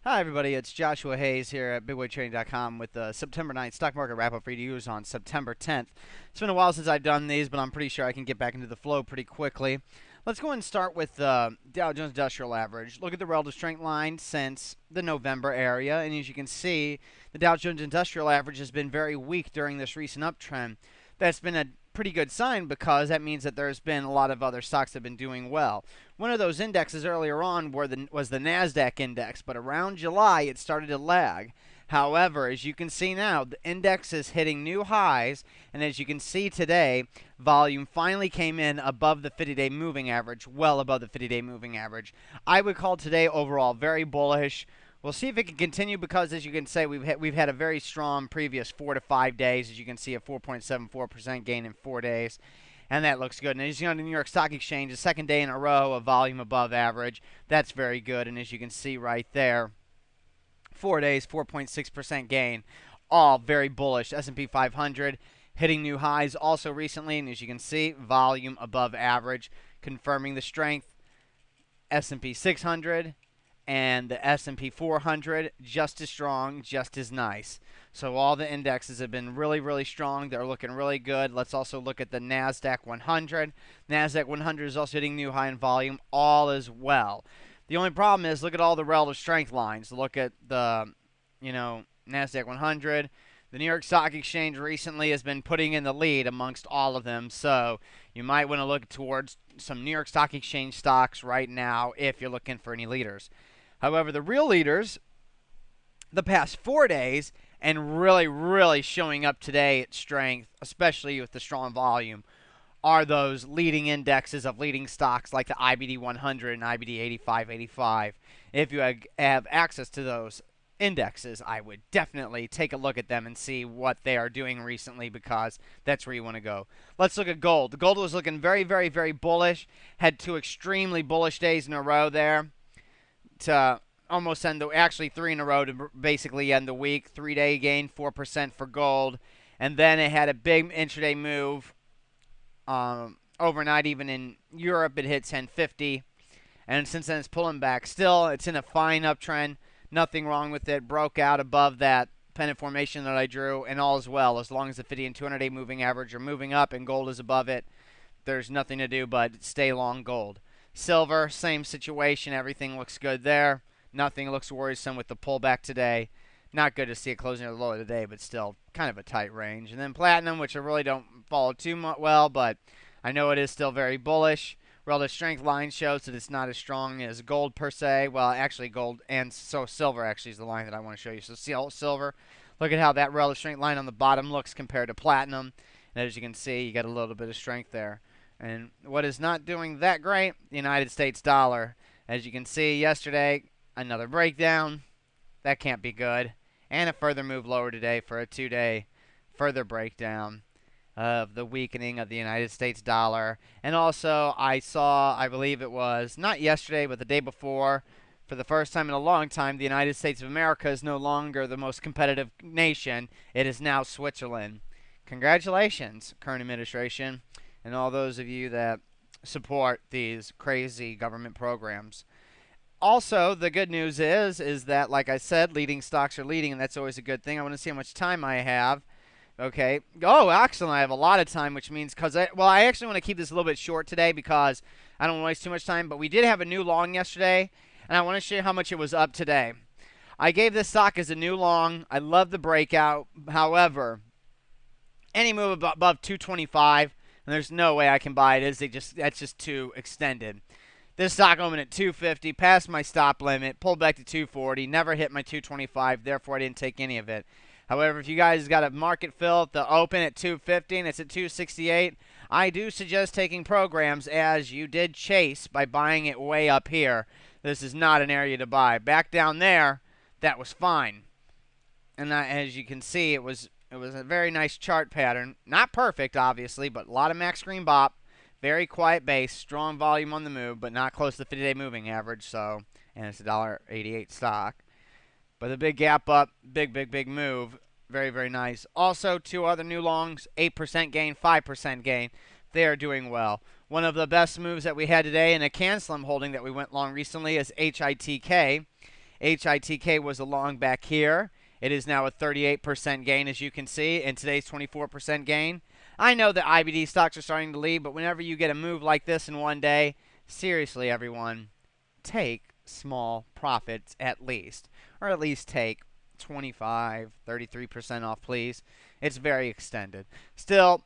Hi, everybody. It's Joshua Hayes here at BigWayTrading.com with the September 9th stock market wrap-up for you to use on September 10th. It's been a while since I've done these, but I'm pretty sure I can get back into the flow pretty quickly. Let's go ahead and start with the Dow Jones Industrial Average. Look at the relative strength line since the November area, and as you can see, the Dow Jones Industrial Average has been very weak during this recent uptrend. That's been a pretty good sign because that means that there's been a lot of other stocks that have been doing well. One of those indexes earlier on was the NASDAQ index, but around July it started to lag. However, as you can see now, the index is hitting new highs, and as you can see today, volume finally came in above the 50-day moving average, well above the 50-day moving average. I would call today overall very bullish. We'll see if it can continue because, as you can say, we've had a very strong previous 4 to 5 days. As you can see, a 4.74% gain in 4 days, and that looks good. And as you know, the New York Stock Exchange, the second day in a row of volume above average, that's very good. And as you can see right there, 4 days, 4.6% gain, all very bullish. S&P 500 hitting new highs also recently, and as you can see, volume above average, confirming the strength. S&P 600 and the S&P 400 just as strong, just as nice. So all the indexes have been really, really strong. They're looking really good. Let's also look at the NASDAQ 100. NASDAQ 100 is also hitting new high in volume, all as well. The only problem is, look at all the relative strength lines. Look at the, NASDAQ 100. The New York Stock Exchange recently has been putting in the lead amongst all of them, so you might want to look towards some New York Stock Exchange stocks right now if you're looking for any leaders. However, the real leaders, the past 4 days, and really, really showing up today at strength, especially with the strong volume, are those leading indexes of leading stocks like the IBD 100 and IBD 8585. If you have access to those indexes, I would definitely take a look at them and see what they are doing recently because that's where you want to go. Let's look at gold. The gold was looking very, very, very bullish. Had 2 extremely bullish days in a row there to almost end actually 3 in a row to basically end the week. 3-day gain, 4% for gold. And then it had a big intraday move overnight. Even in Europe, it hit 1050. And since then, it's pulling back. Still, it's in a fine uptrend. Nothing wrong with it. Broke out above that pennant formation that I drew, and all is well. As long as the 50 and 200-day moving average are moving up and gold is above it, there's nothing to do but stay long gold. Silver, same situation. Everything looks good there. Nothing looks worrisome with the pullback today. Not good to see it closing at the low of the day, but still kind of a tight range. And then platinum, which I really don't follow too well, but I know it is still very bullish. Relative strength line shows that it's not as strong as gold per se. Well, actually gold and so silver actually is the line that I want to show you. So silver, look at how that relative strength line on the bottom looks compared to platinum. And as you can see, you got a little bit of strength there. And what is not doing that great, the United States dollar. As you can see yesterday, another breakdown. That can't be good. And a further move lower today for a 2-day further breakdown of the weakening of the United States dollar. And also, I saw, I believe it was, not yesterday, but the day before, for the first time in a long time, the United States of America is no longer the most competitive nation. It is now Switzerland. Congratulations, current administration, and all those of you that support these crazy government programs. Also, the good news is that, like I said, leading stocks are leading, and that's always a good thing. I want to see how much time I have. Okay. Oh, excellent. I have a lot of time, which means I actually want to keep this a little bit short today because I don't want to waste too much time. But we did have a new long yesterday, and I want to show you how much it was up today. I gave this stock as a new long. I love the breakout. However, any move above 225, and there's no way I can buy it. That's just too extended. This stock opened at 250, passed my stop limit, pulled back to 240, never hit my 225, therefore I didn't take any of it. However, if you guys got a market fill at the open at 250 and it's at 268, I do suggest taking programs as you did chase by buying it way up here. This is not an area to buy. Back down there, that was fine. And as you can see, it was a very nice chart pattern. Not perfect, obviously, but a lot of max green bop. Very quiet base, strong volume on the move, but not close to the 50-day moving average. So, and it's a $1.88 stock. But the big gap up, big move. Very, very nice. Also, 2 other new longs, 8% gain, 5% gain. They are doing well. One of the best moves that we had today in a cancel holding that we went long recently is HITK. HITK was a long back here. It is now a 38% gain, as you can see, in today's 24% gain. I know that IBD stocks are starting to lead, but whenever you get a move like this in one day, seriously, everyone, take small profits at least, or at least take 25, 33% off, please. It's very extended. Still,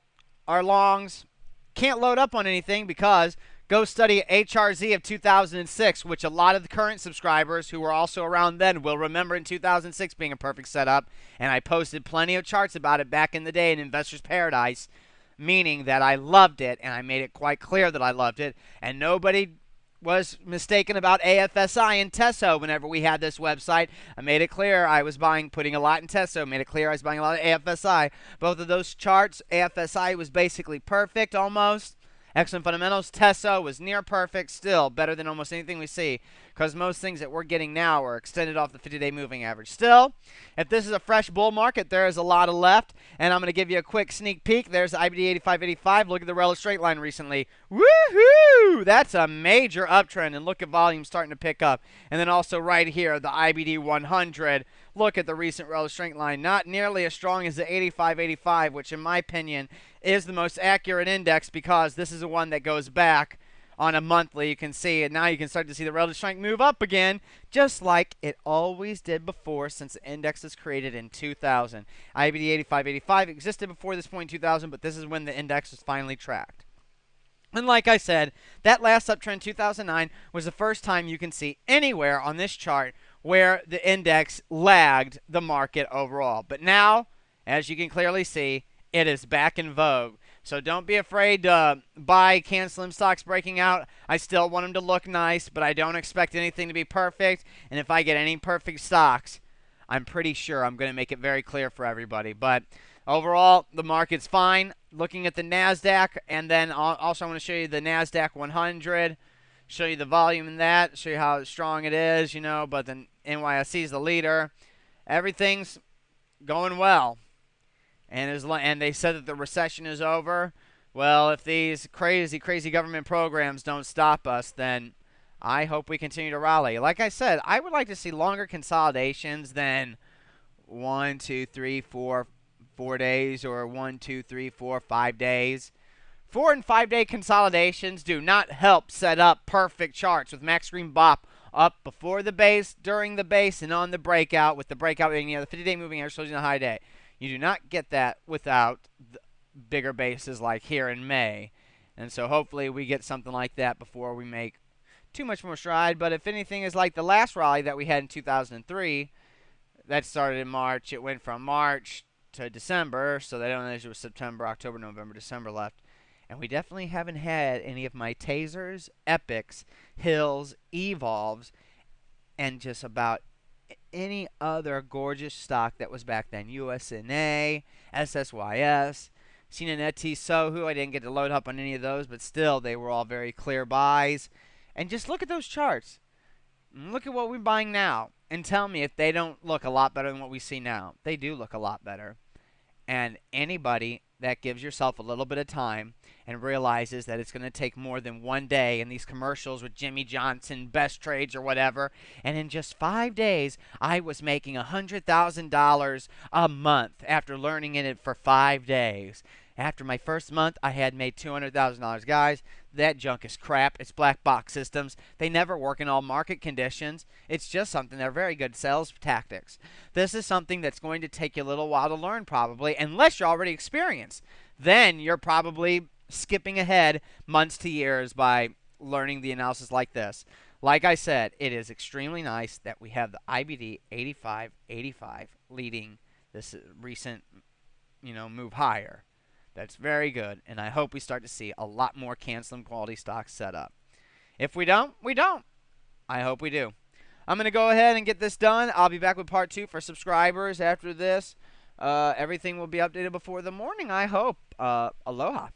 our longs can't load up on anything because go study HRZ of 2006, which a lot of the current subscribers who were also around then will remember in 2006 being a perfect setup. And I posted plenty of charts about it back in the day in Investor's Paradise, meaning that I loved it, and I made it quite clear that I loved it. And nobody was mistaken about AFSI and Tesso whenever we had this website. I made it clear I was putting a lot in Tesso, made it clear I was buying a lot of AFSI. Both of those charts, AFSI was basically perfect almost. Excellent fundamentals. Tesso was near perfect, still better than almost anything we see, because most things that we're getting now are extended off the 50-day moving average. Still, if this is a fresh bull market, there is a lot of left, and I'm going to give you a quick sneak peek. There's IBD 8585. Look at the relative straight line recently. Woohoo! That's a major uptrend, and look at volume starting to pick up. And then also right here, the IBD 100. Look at the recent relative straight line. Not nearly as strong as the 8585, which in my opinion is the most accurate index because this is the one that goes back on a monthly. You can see, and now you can start to see the relative strength move up again, just like it always did before since the index was created in 2000. IBD 8585 existed before this point in 2000, but this is when the index was finally tracked. And like I said, that last uptrend, 2009, was the first time you can see anywhere on this chart where the index lagged the market overall. But now, as you can clearly see, it is back in vogue. So don't be afraid to buy CanSlim stocks breaking out. I still want them to look nice, but I don't expect anything to be perfect. And if I get any perfect stocks, I'm pretty sure I'm going to make it very clear for everybody. But overall, the market's fine. Looking at the NASDAQ, and then also I want to show you the NASDAQ 100, show you the volume in that, show you how strong it is, you know, but then NYSE is the leader. Everything's going well. And they said that the recession is over. Well, if these crazy government programs don't stop us, then I hope we continue to rally. Like I said, I would like to see longer consolidations than 1, 2, 3, 4 days, or 1, 2, 3, 4, 5 days. 4 and 5 day consolidations do not help set up perfect charts with max green bop up before the base, during the base, and on the breakout, with the breakout being, the 50-day moving average shows you the high day. You do not get that without the bigger bases like here in May. And so hopefully we get something like that before we make too much more stride. But if anything is like the last rally that we had in 2003, that started in March. It went from March to December, so they don't know if it was September, October, November, December left. And we definitely haven't had any of my tasers, epics, hills, evolves, and just about any other gorgeous stock that was back then. USNA, SSYS, Sinanet, Sohu. I didn't get to load up on any of those, but still, they were all very clear buys. And just look at those charts. Look at what we're buying now. And tell me if they don't look a lot better than what we see now. They do look a lot better. And anybody that gives yourself a little bit of time and realizes that it's going to take more than one day in these commercials with Jimmy Johnson, Best Trades or whatever, and in just 5 days, I was making $100,000 a month after learning in it for 5 days. After my first month, I had made $200,000. Guys, that junk is crap. It's black box systems. They never work in all market conditions. It's just something. They're very good sales tactics. This is something that's going to take you a little while to learn probably, unless you're already experienced. Then you're probably skipping ahead months to years by learning the analysis like this. Like I said, it is extremely nice that we have the IBD 8585 leading this recent, move higher. That's very good, and I hope we start to see a lot more CanSlim quality stocks set up. If we don't, we don't. I hope we do. I'm going to go ahead and get this done. I'll be back with part 2 for subscribers after this. Everything will be updated before the morning, I hope. Aloha.